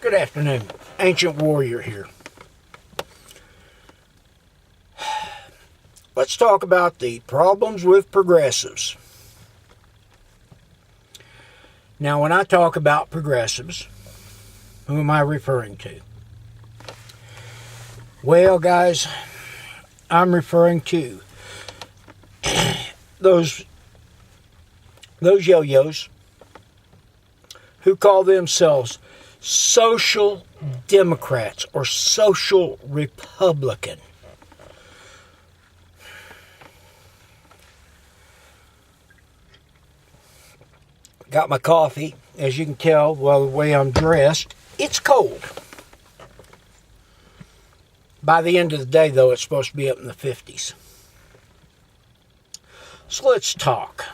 Good afternoon. Ancient Warrior here. Let's talk about the problems with progressives. Now, when I talk about progressives, who am I referring to? Well, guys, I'm referring to those yo-yos who call themselves social democrats or social republican. Got my coffee. As you can tell, well, the way I'm dressed, it's cold. By the end of the day, though, it's supposed to be up in the 50s. So let's talk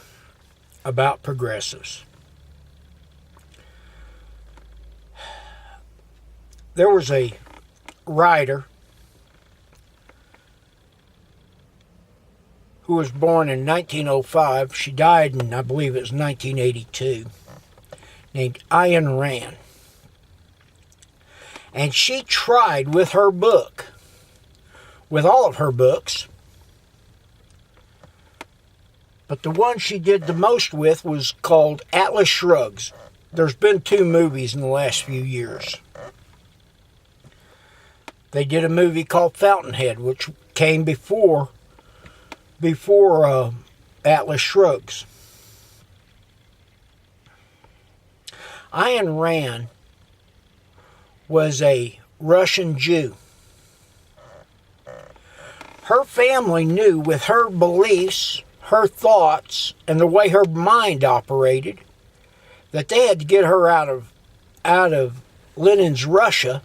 about progressives. There was a writer who was born in 1905. She died in, I believe it was 1982, named Ayn Rand. And she tried with her book, with all of her books, but the one she did the most with was called Atlas Shrugged. There's been 2 movies in the last few years. They did a movie called Fountainhead, which came before Atlas Shrugged. Ayn Rand was a Russian Jew. Her family knew, with her beliefs, her thoughts, and the way her mind operated, that they had to get her out of Lenin's Russia,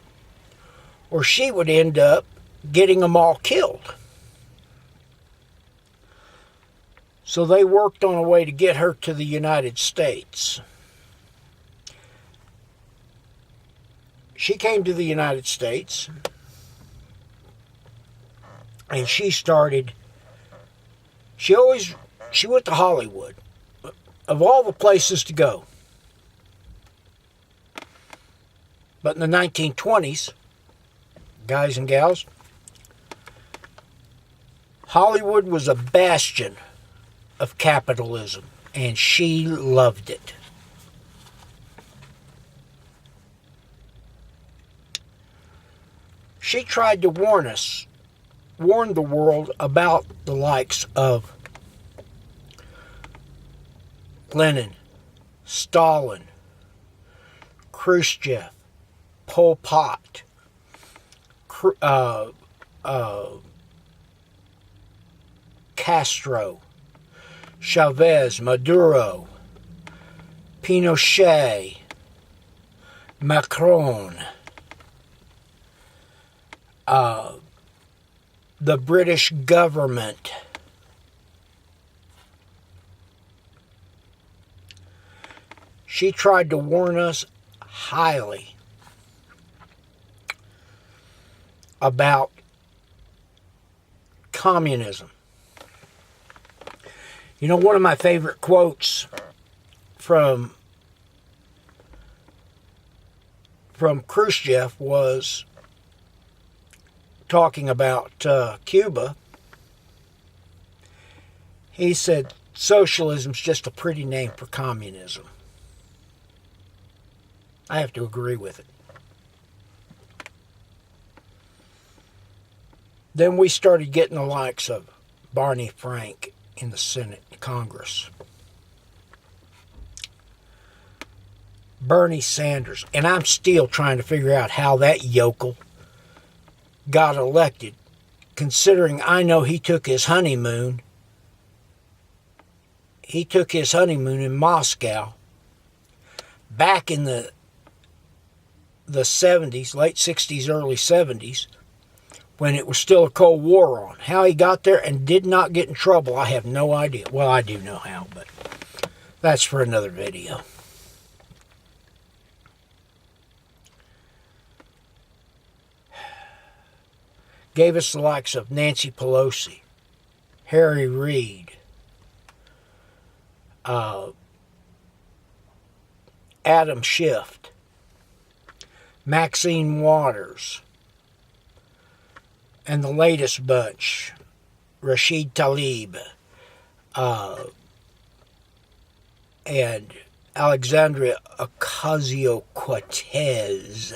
or she would end up getting them all killed. So they worked on a way to get her to the United States. She came to the United States, and she went to Hollywood, of all the places to go. But in the 1920s, guys and gals, Hollywood was a bastion of capitalism, and she loved it. She tried to warn the world about the likes of Lenin, Stalin, Khrushchev, Pol Pot, Castro, Chavez, Maduro, Pinochet, Macron, the British government. She tried to warn us highly about communism. You know, one of my favorite quotes from Khrushchev was talking about Cuba. He said, socialism's just a pretty name for communism. I have to agree with it. Then we started getting the likes of Barney Frank in the Senate and Congress. Bernie Sanders. And I'm still trying to figure out how that yokel got elected, considering I know he took his honeymoon. He took his honeymoon in Moscow back in the 70s, late 60s, early 70s, when it was still a Cold War on. How he got there and did not get in trouble, I have no idea. Well, I do know how, but that's for another video. Gave us the likes of Nancy Pelosi, Harry Reid, Adam Schiff, Maxine Waters, and the latest bunch, Rashid Tlaib, and Alexandria Ocasio-Cortez.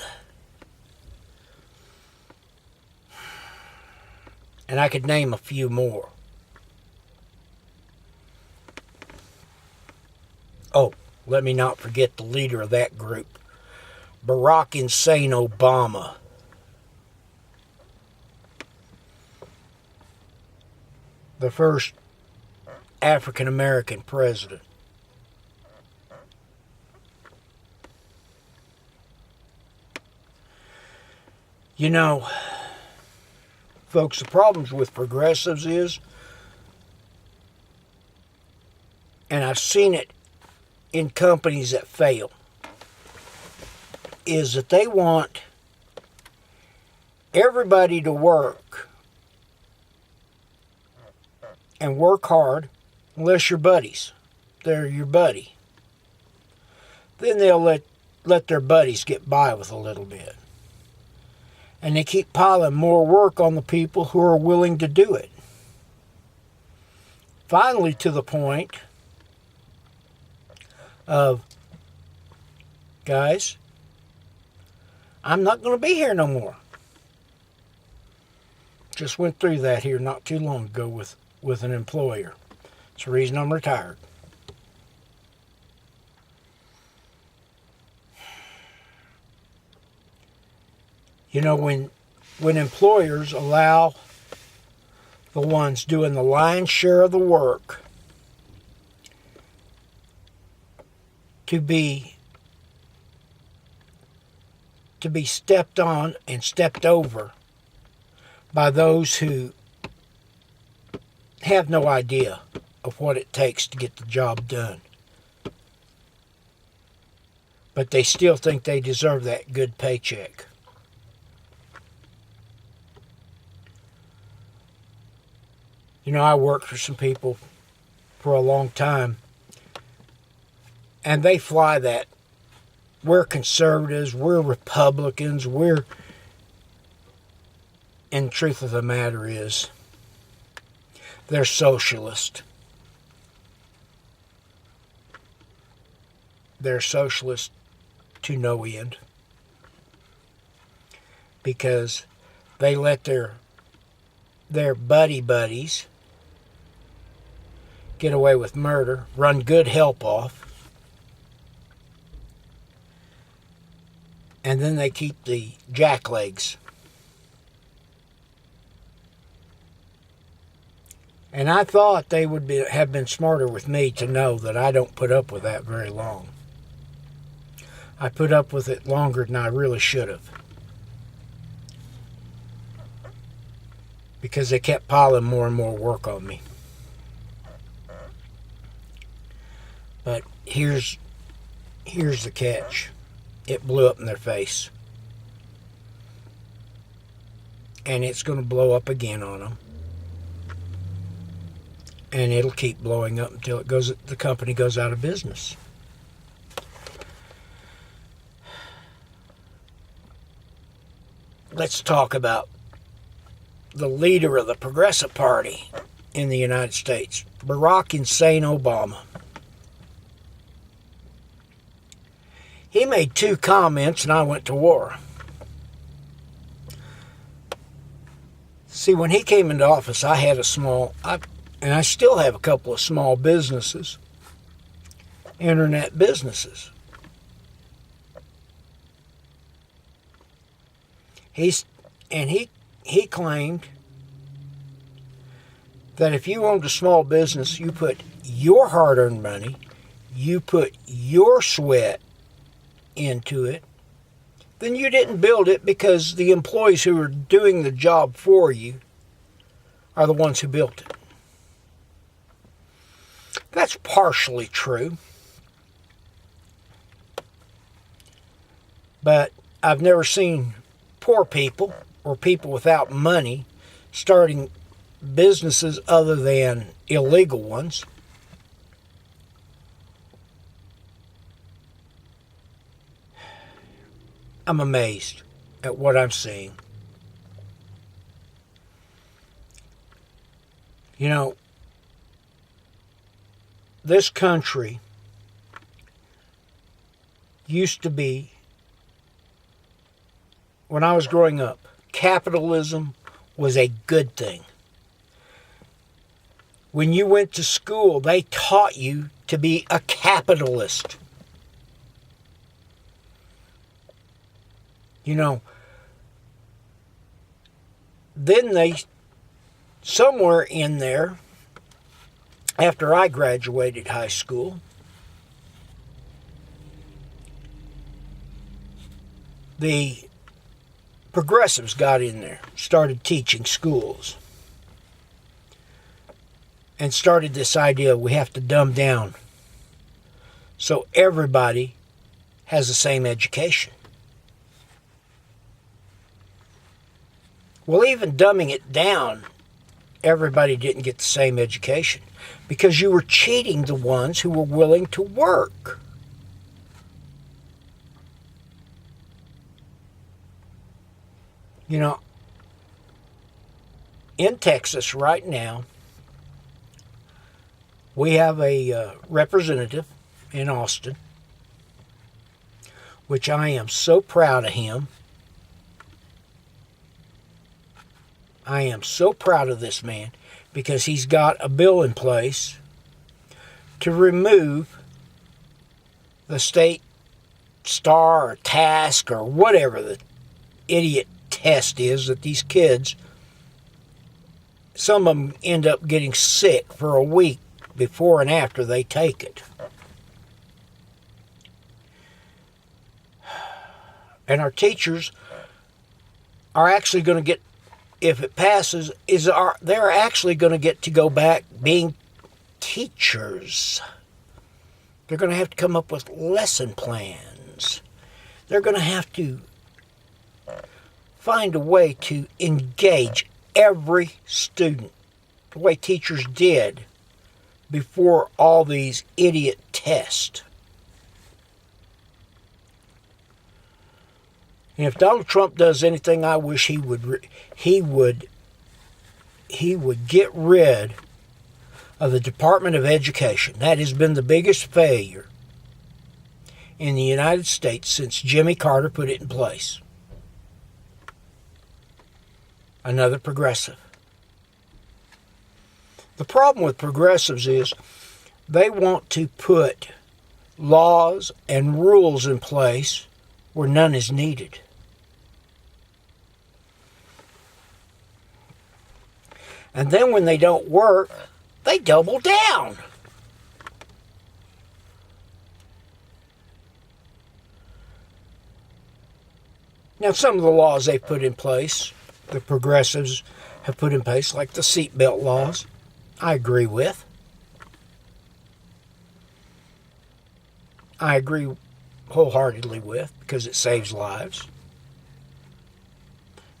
And I could name a few more. Oh, let me not forget the leader of that group, Barack Insane Obama. The first African American president. You know, folks, the problems with progressives is, and I've seen it in companies that fail, is that they want everybody to work and work hard unless you're buddies. They're your buddy. Then they'll let their buddies get by with a little bit. And they keep piling more work on the people who are willing to do it. Finally, to the point of, guys, I'm not going to be here no more. Just went through that here not too long ago with an employer. It's the reason I'm retired. You know, when employers allow the ones doing the lion's share of the work to be stepped on and stepped over by those who have no idea of what it takes to get the job done. But they still think they deserve that good paycheck. You know, I worked for some people for a long time, and they fly that we're conservatives, we're Republicans, and the truth of the matter is, they're socialist. They're socialist to no end. Because they let their buddies get away with murder, run good help off, and then they keep the jacklegs. And I thought they would have been smarter with me to know that I don't put up with that very long. I put up with it longer than I really should have. Because they kept piling more and more work on me. But here's the catch. It blew up in their face. And it's going to blow up again on them. And it'll keep blowing up until the company goes out of business. Let's talk about the leader of the Progressive Party in the United States, Barack Insane Obama. He made 2 comments and I went to war. See, when he came into office, I had and I still have a couple of small businesses, internet businesses. He claimed that if you owned a small business, you put your hard-earned money, you put your sweat into it, then you didn't build it because the employees who are doing the job for you are the ones who built it. That's partially true. But I've never seen poor people or people without money starting businesses other than illegal ones. I'm amazed at what I'm seeing. You know, this country used to be, when I was growing up, capitalism was a good thing. When you went to school, they taught you to be a capitalist. You know, then they, somewhere in there, after I graduated high school, the progressives got in there, started teaching schools, and started this idea we have to dumb down so everybody has the same education. Well, even dumbing it down, everybody didn't get the same education because you were cheating the ones who were willing to work. You know, in Texas right now, we have a representative in Austin, which I am so proud of him. I am so proud of this man because he's got a bill in place to remove the state star or task or whatever the idiot test is that these kids, some of them end up getting sick for a week before and after they take it. And our teachers are actually going to get, if it passes, they're actually going to get to go back being teachers. They're going to have to come up with lesson plans. They're going to have to find a way to engage every student the way teachers did before all these idiot tests. And if Donald Trump does anything, I wish he would get rid of the Department of Education. That has been the biggest failure in the United States since Jimmy Carter put it in place. Another progressive. The problem with progressives is they want to put laws and rules in place where none is needed. And then when they don't work, they double down. Now, some of the laws they've put in place, the progressives have put in place, like the seatbelt laws, I agree with. I agree wholeheartedly with, because it saves lives.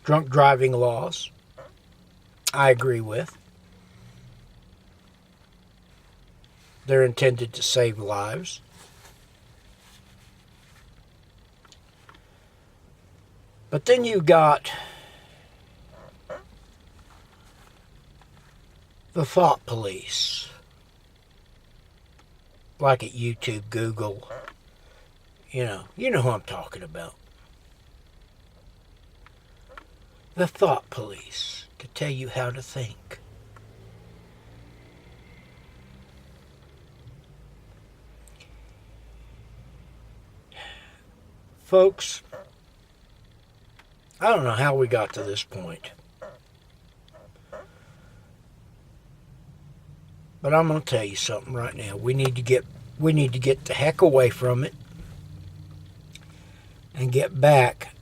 Drunk driving laws, I agree with. They're intended to save lives. But then you got the thought police, like at YouTube, Google, you know who I'm talking about. The thought police to tell you how to think. Folks, I don't know how we got to this point. But I'm going to tell you something right now. We need to get the heck away from it and get back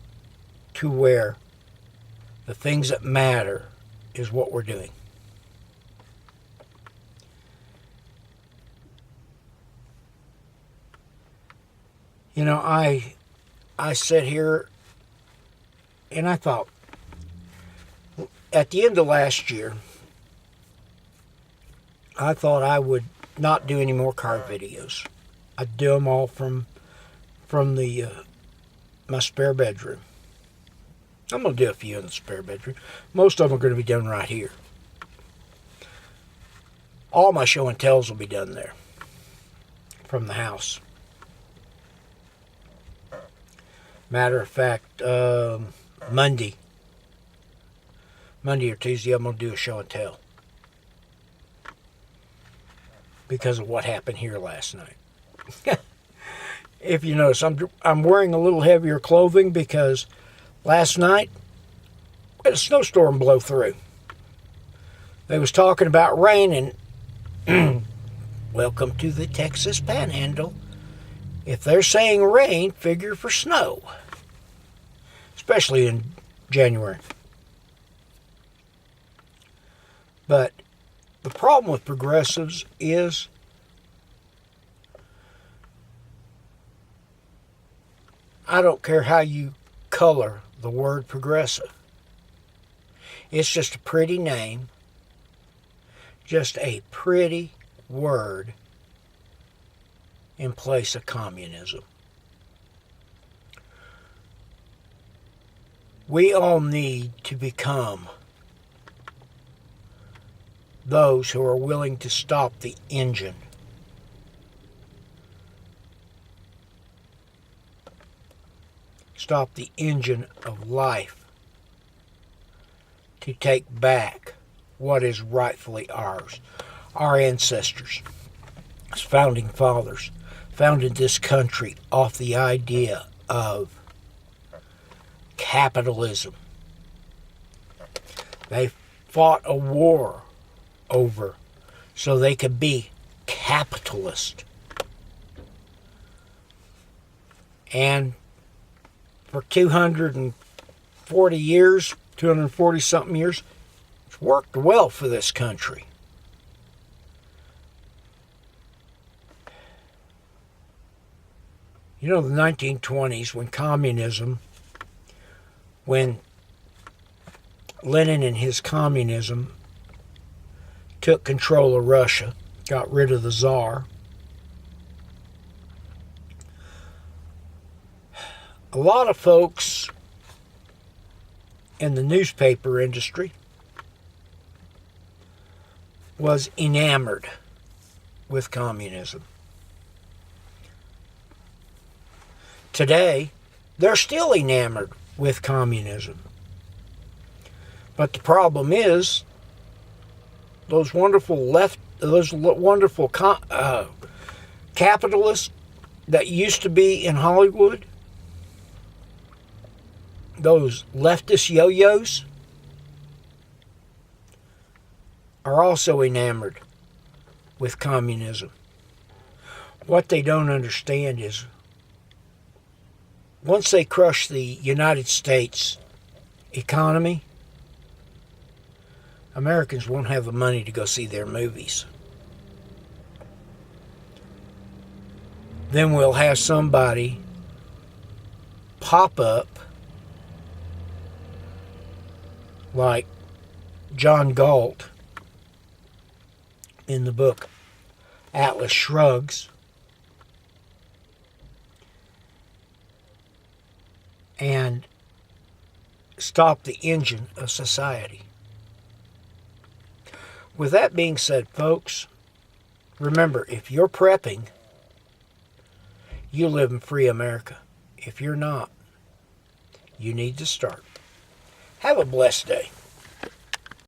to where the things that matter is what we're doing. You know, I sat here and I thought, at the end of last year, I thought I would not do any more car videos. I'd do them all from the my spare bedroom. I'm going to do a few in the spare bedroom. Most of them are going to be done right here. All my show and tells will be done there from the house. Matter of fact, Monday or Tuesday, I'm going to do a show and tell because of what happened here last night. If you notice, I'm wearing a little heavier clothing because last night we had a snowstorm blow through. They was talking about rain, and welcome to the Texas Panhandle. If they're saying rain, figure for snow, especially in January. But the problem with progressives is I don't care how you color the word progressive. It's just a pretty name, just a pretty word in place of communism. We all need to become those who are willing to stop the engine. Stop the engine of life to take back what is rightfully ours. Our ancestors, as founding fathers, founded this country off the idea of capitalism. They fought a war over so they could be capitalist. And for 240 years, 240 something years, it's worked well for this country. You know, the 1920s, when Lenin and his communism took control of Russia, got rid of the Tsar, a lot of folks in the newspaper industry was enamored with communism. Today, they're still enamored with communism. But the problem is, those wonderful capitalists that used to be in Hollywood, those leftist yo-yos, are also enamored with communism. What they don't understand is once they crush the United States economy, Americans won't have the money to go see their movies. Then we'll have somebody pop up like John Galt in the book Atlas Shrugs, and stop the engine of society. With that being said, folks, remember, if you're prepping, you live in free America. If you're not, you need to start. Have a blessed day.